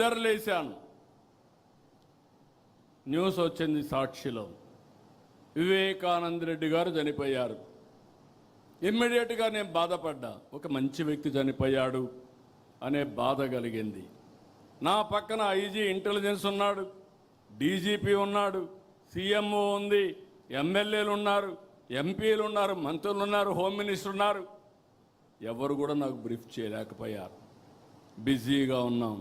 నిద్రలేశాను. News వచ్చింది సాక్షిలో, వివేకానంద రెడ్డి గారు చనిపోయారు. ఇమ్మీడియట్గా నేను బాధపడ్డా, ఒక మంచి వ్యక్తి చనిపోయాడు అనే బాధ కలిగింది. నా పక్కన ఐజీ ఇంటెలిజెన్స్ ఉన్నాడు, డీజీపీ ఉన్నాడు, సీఎంఓ ఉంది, ఎమ్మెల్యేలు ఉన్నారు, ఎంపీలు ఉన్నారు, మంత్రులు ఉన్నారు, హోమ్ మినిస్టర్ ఉన్నారు. ఎవరు కూడా నాకు బ్రీఫ్ చేయలేకపోయారు, బిజీగా ఉన్నాం.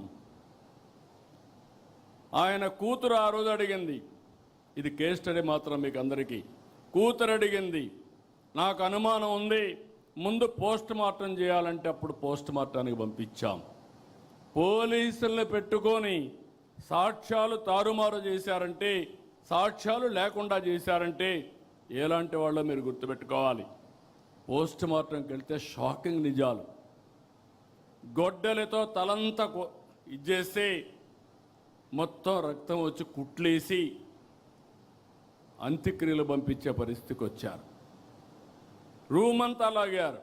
ఆయన కూతురు ఆ రోజు అడిగింది, ఇది కేస్ స్టడీ మాత్రం మీకు అందరికీ, కూతురు అడిగింది, నాకు అనుమానం ఉంది, ముందు పోస్ట్ మార్టం చేయాలంటే అప్పుడు పోస్ట్ మార్టానికి పంపించాం. పోలీసుల్ని పెట్టుకొని సాక్ష్యాలు తారుమారు చేశారంటే, సాక్ష్యాలు లేకుండా చేశారంటే ఎలాంటి వాళ్ళో మీరు గుర్తుపెట్టుకోవాలి. పోస్ట్ మార్టంకి వెళ్తే షాకింగ్ నిజాలు. గొడ్డలతో తలంతా ఇచ్చేసి మొత్తం రక్తం వచ్చి కుట్లేసి అంత్యక్రియలు పంపించే పరిస్థితికి వచ్చారు. రూమ్ అంతా లాగారు,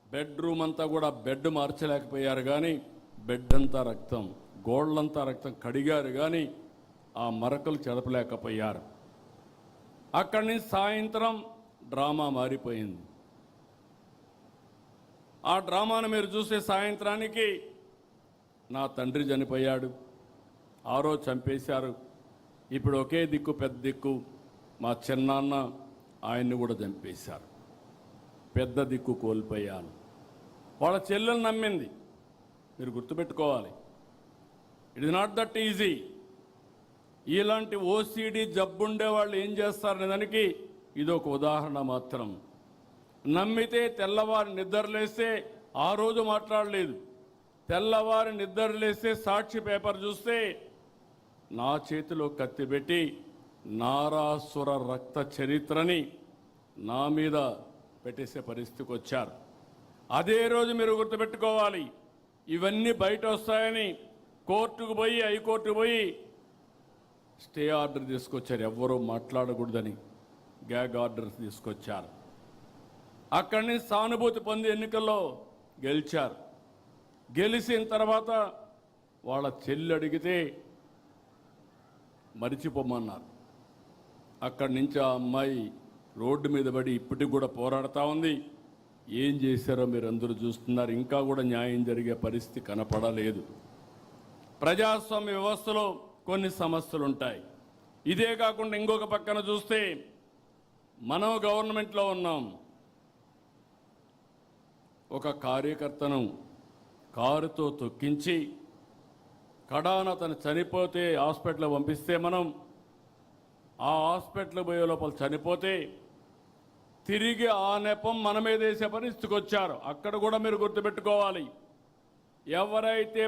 బెడ్రూమ్ అంతా కూడా బెడ్ మార్చలేకపోయారు, కానీ బెడ్ అంతా రక్తం, గోళ్ళంతా రక్తం కడిగారు, కానీ ఆ మరకలు చెడపలేకపోయారు. అక్కడి నుంచి సాయంత్రం డ్రామా మారిపోయింది. ఆ డ్రామాను మీరు చూసే సాయంత్రానికి నా తండ్రి చనిపోయాడు, ఆ రోజు చంపేశారు, ఇప్పుడు ఒకే దిక్కు పెద్ద దిక్కు మా చిన్నాన్న, ఆయన్ని కూడా చంపేశారు, పెద్ద దిక్కు కోల్పోయాను. వాళ్ళ చెల్లెలు నమ్మింది. మీరు గుర్తుపెట్టుకోవాలి, it is not that easy. ఇలాంటి ఓసిడి జబ్బుండే వాళ్ళు ఏం చేస్తారనే దానికి ఇది ఒక ఉదాహరణ మాత్రం. నమ్మితే తెల్లవారు నిద్రలేస్తే ఆ రోజు మాట్లాడలేదు, తెల్లవారు నిద్రలేస్తే సాక్షి పేపర్ చూస్తే నా చేతిలో కత్తి పెట్టి నారాసుర రక్త చరిత్రని నా మీద పెట్టేసే పరిస్థితికి వచ్చారు. అదే రోజు మీరు గుర్తుపెట్టుకోవాలి, ఇవన్నీ బయట వస్తాయని కోర్టుకు పోయి, హైకోర్టుకు పోయి స్టే ఆర్డర్ తీసుకొచ్చారు, ఎవ్వరూ మాట్లాడకూడదని గ్యాగ్ ఆర్డర్స్ తీసుకొచ్చారు. అక్కడి నుంచి సానుభూతి పొంది ఎన్నికల్లో గెలిచారు. గెలిచిన తర్వాత వాళ్ళ చెల్లి అడిగితే మరిచిపోమన్నారు. అక్కడి నుంచి ఆ అమ్మాయి రోడ్డు మీద పడి ఇప్పటికి కూడా పోరాడుతూ ఉంది. ఏం చేశారో మీరు అందరూ చూస్తున్నారు. ఇంకా కూడా న్యాయం జరిగే పరిస్థితి కనపడలేదు. ప్రజాస్వామ్య వ్యవస్థలో కొన్ని సమస్యలు ఉంటాయి. ఇదే కాకుండా ఇంకొక పక్కన చూస్తే మనం గవర్నమెంట్లో ఉన్నాం. ఒక కార్యకర్తను కారుతో తొక్కించి కడాన తను చనిపోతే హాస్పిటల్ పంపిస్తే, మనం ఆ హాస్పిటల్ పోయే లోపల చనిపోతే తిరిగి ఆ నెపం మన మీద వేసే పరిస్థితికి వచ్చారు. అక్కడ కూడా మీరు గుర్తుపెట్టుకోవాలి, ఎవరైతే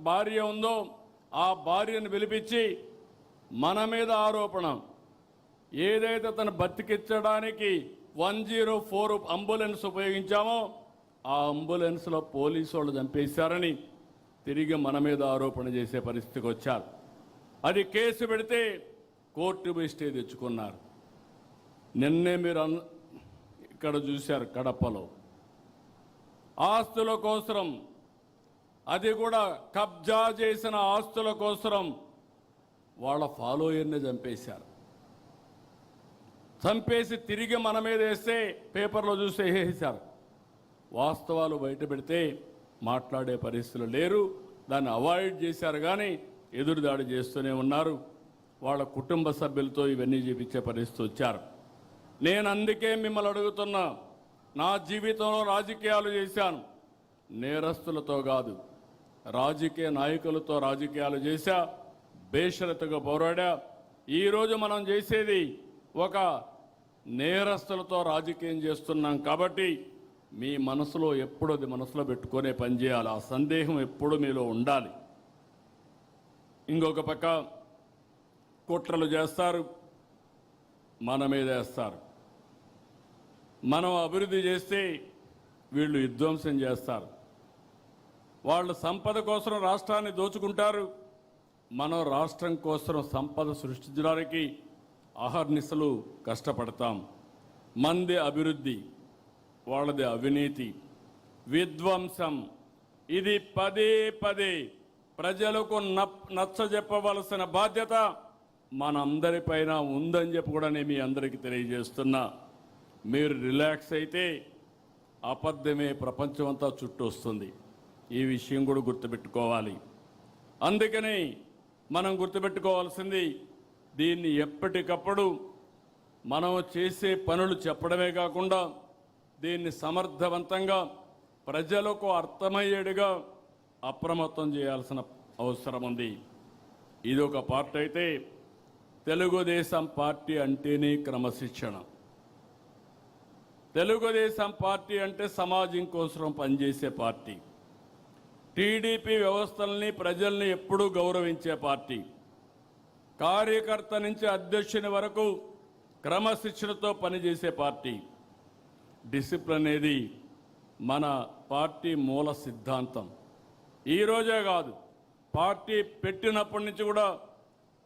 భార్య ఉందో ఆ భార్యను పిలిపించి మన మీద ఆరోపణ, ఏదైతే తను బతికించడానికి 104 అంబులెన్స్ ఉపయోగించామో ఆ అంబులెన్స్లో పోలీసు వాళ్ళు చంపేశారని తిరిగి మన మీద ఆరోపణ చేసే పరిస్థితికి వచ్చారు. అది కేసు పెడితే కోర్టు పోయి స్టే తెచ్చుకున్నారు. నిన్నే మీరు ఇక్కడ చూశారు, కడపలో ఆస్తుల కోసం, అది కూడా కబ్జా చేసిన ఆస్తుల కోసం వాళ్ళ ఫాలోయర్ని చంపేశారు. చంపేసి తిరిగి మన మీద వేస్తే పేపర్లో చూసి వేసేశారు. వాస్తవాలు బయట పెడితే మాట్లాడే పరిస్థితులు లేరు, దాన్ని అవాయిడ్ చేశారు, కానీ ఎదురుదాడి చేస్తూనే ఉన్నారు. వాళ్ళ కుటుంబ సభ్యులతో ఇవన్నీ చేపించే పరిస్థితి వచ్చారు. నేను అందుకే మిమ్మల్ని అడుగుతున్నా, నా జీవితంలో రాజకీయాలు చేశాను, నేరస్తులతో కాదు, రాజకీయ నాయకులతో రాజకీయాలు చేశా, బేషరతుగా పోరాడా. ఈరోజు మనం చేసేది ఒక నేరస్తులతో రాజకీయం చేస్తున్నాం కాబట్టి మీ మనసులో ఎప్పుడూ అది మనసులో పెట్టుకునే పనిచేయాలి. ఆ సందేహం ఎప్పుడు మీలో ఉండాలి. ఇంకొక పక్క కుట్రలు చేస్తారు, మన మీద వేస్తారు. మనం అభివృద్ధి చేస్తే వీళ్ళు విధ్వంసం చేస్తారు. వాళ్ళు సంపద కోసం రాష్ట్రాన్ని దోచుకుంటారు, మనం రాష్ట్రం కోసం సంపద సృష్టించడానికి అహర్నిశలు కష్టపడతాం. మంది అభివృద్ధి, వాళ్ళది అవినీతి, విధ్వంసం. ఇది పదే పదే ప్రజలకు నచ్చజెప్పవలసిన బాధ్యత మనందరిపైన ఉందని చెప్పి కూడా నేను మీ అందరికీ తెలియజేస్తున్నా. మీరు రిలాక్స్ అయితే అబద్ధమే ప్రపంచమంతా చుట్టూ వస్తుంది. ఈ విషయం కూడా గుర్తుపెట్టుకోవాలి. అందుకని మనం గుర్తుపెట్టుకోవాల్సింది, దీన్ని ఎప్పటికప్పుడు మనం చేసే పనులు చెప్పడమే కాకుండా దీన్ని సమర్థవంతంగా ప్రజలకు అర్థమయ్యేట్టుగా అప్రమత్తం చేయాల్సిన అవసరం ఉంది. ఇది ఒక పార్టీ అయితే, తెలుగుదేశం పార్టీ అంటేనే క్రమశిక్షణ. తెలుగుదేశం పార్టీ అంటే సమాజం కోసం పనిచేసే పార్టీ. టీడీపీ వ్యవస్థల్ని ప్రజల్ని ఎప్పుడూ గౌరవించే పార్టీ. కార్యకర్త నుంచి అధ్యక్షుని వరకు క్రమశిక్షణతో పనిచేసే పార్టీ. డిసిప్లిన్ అనేది మన పార్టీ మూల సిద్ధాంతం. ఈరోజే కాదు, పార్టీ పెట్టినప్పటి నుంచి కూడా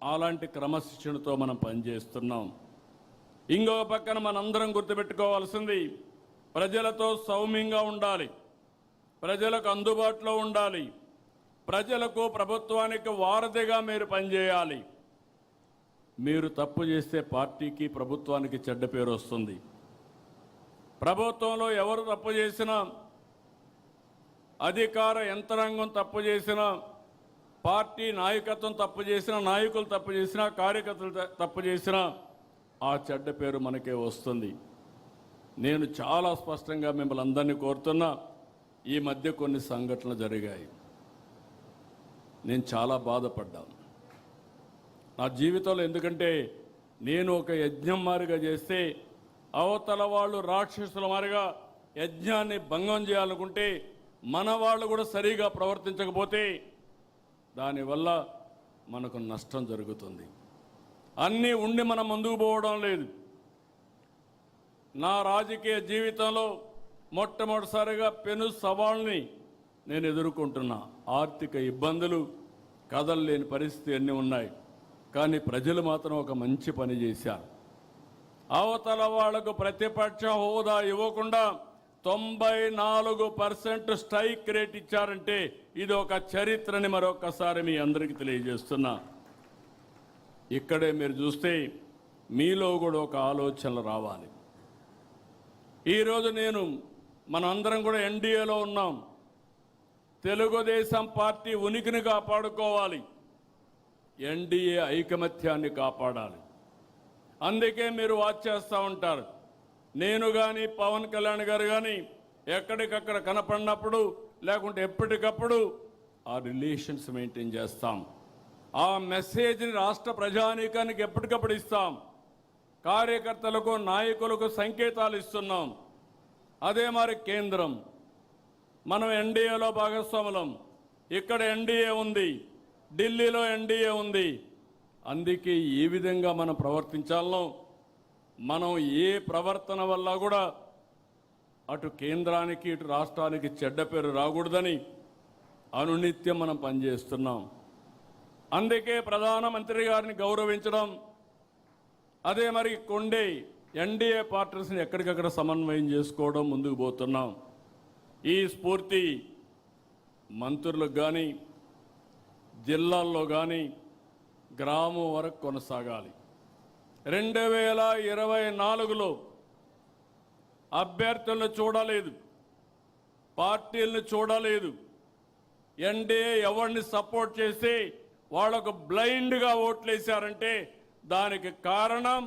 అలాంటి క్రమశిక్షణతో మనం పనిచేస్తున్నాం. ఇంకొక పక్కన మనందరం గుర్తుపెట్టుకోవాల్సింది, ప్రజలతో సౌమ్యంగా ఉండాలి, ప్రజలకు అందుబాటులో ఉండాలి, ప్రజలకు ప్రభుత్వానికి వారధిగా మీరు పనిచేయాలి. మీరు తప్పు చేస్తే పార్టీకి ప్రభుత్వానికి చెడ్డ పేరు వస్తుంది. ప్రభుత్వంలో ఎవరు తప్పు చేసినా, అధికార యంత్రాంగం తప్పు చేసినా, పార్టీ నాయకత్వం తప్పు చేసినా, నాయకులు తప్పు చేసినా, కార్యకర్తలు తప్పు చేసినా ఆ చెడ్డ పేరు మనకే వస్తుంది. నేను చాలా స్పష్టంగా మిమ్మల్ని అందరినీ కోరుతున్నా. ఈ మధ్య కొన్ని సంఘటనలు జరిగాయి. నేను చాలా బాధపడ్డాను నా జీవితంలో. ఎందుకంటే నేను ఒక యజ్ఞం మారిగా చేస్తే అవతల వాళ్ళు రాక్షసుల మారిగా యజ్ఞాన్ని భంగం చేయాలనుకుంటే, మన వాళ్ళు కూడా సరిగా ప్రవర్తించకపోతే దానివల్ల మనకు నష్టం జరుగుతుంది. అన్నీ ఉండి మనం ముందుకు పోవడం లేదు. నా రాజకీయ జీవితంలో మొట్టమొదటిసారిగా పెను సవాళ్ళని నేను ఎదుర్కొంటున్నా. ఆర్థిక ఇబ్బందులు, కదలలేని పరిస్థితి అన్నీ ఉన్నాయి. కానీ ప్రజలు మాత్రం ఒక మంచి పని చేశారు. అవతల వాళ్లకు ప్రతిపక్ష హోదా ఇవ్వకుండా 94% స్ట్రైక్ రేట్ ఇచ్చారంటే ఇది ఒక చరిత్రని మరొకసారి మీ అందరికీ తెలియజేస్తున్నా. ఇక్కడే మీరు చూస్తే మీలో కూడా ఒక ఆలోచనలు రావాలి. ఈరోజు మనందరం కూడా ఎన్డీఏలో ఉన్నాం. తెలుగుదేశం పార్టీ ఉనికిని కాపాడుకోవాలి, ఎన్డీఏ ఐకమత్యాన్ని కాపాడాలి. అందుకే మీరు వాచ్ చేస్తూ ఉంటారు. నేను కానీ పవన్ కళ్యాణ్ గారు కానీ ఎక్కడికక్కడ కనపడినప్పుడు లేకుంటే ఎప్పటికప్పుడు ఆ రిలేషన్స్ మెయింటైన్ చేస్తాం. ఆ మెసేజ్ని రాష్ట్ర ప్రజానీకానికి ఎప్పటికప్పుడు ఇస్తాం. కార్యకర్తలకు, నాయకులకు సంకేతాలు ఇస్తున్నాం. అదే మరి కేంద్రం, మనం ఎన్డీఏలో భాగస్వాములం. ఇక్కడ ఎన్డీఏ ఉంది, ఢిల్లీలో ఎన్డీఏ ఉంది. అందుకే ఏ విధంగా మనం ప్రవర్తించాలో, మనం ఏ ప్రవర్తన వల్ల కూడా అటు కేంద్రానికి ఇటు రాష్ట్రానికి చెడ్డ పేరు రాకూడదని అనునిత్యం మనం పనిచేస్తున్నాం. అందుకే ప్రధానమంత్రి గారిని గౌరవించడం, అదే మరి కొండే ఎన్డీఏ పార్టీస్ని ఎక్కడికక్కడ సమన్వయం చేసుకోవడం ముందుకు పోతున్నాం. ఈ స్ఫూర్తి మంత్రులకు కానీ, జిల్లాల్లో కానీ, గ్రామం వరకు కొనసాగాలి. 2024లో అభ్యర్థులను చూడలేదు, పార్టీలను చూడలేదు. ఎన్డీఏ ఎవరిని సపోర్ట్ చేసి వాళ్లకు బ్లైండ్గా ఓట్లేశారంటే దానికి కారణం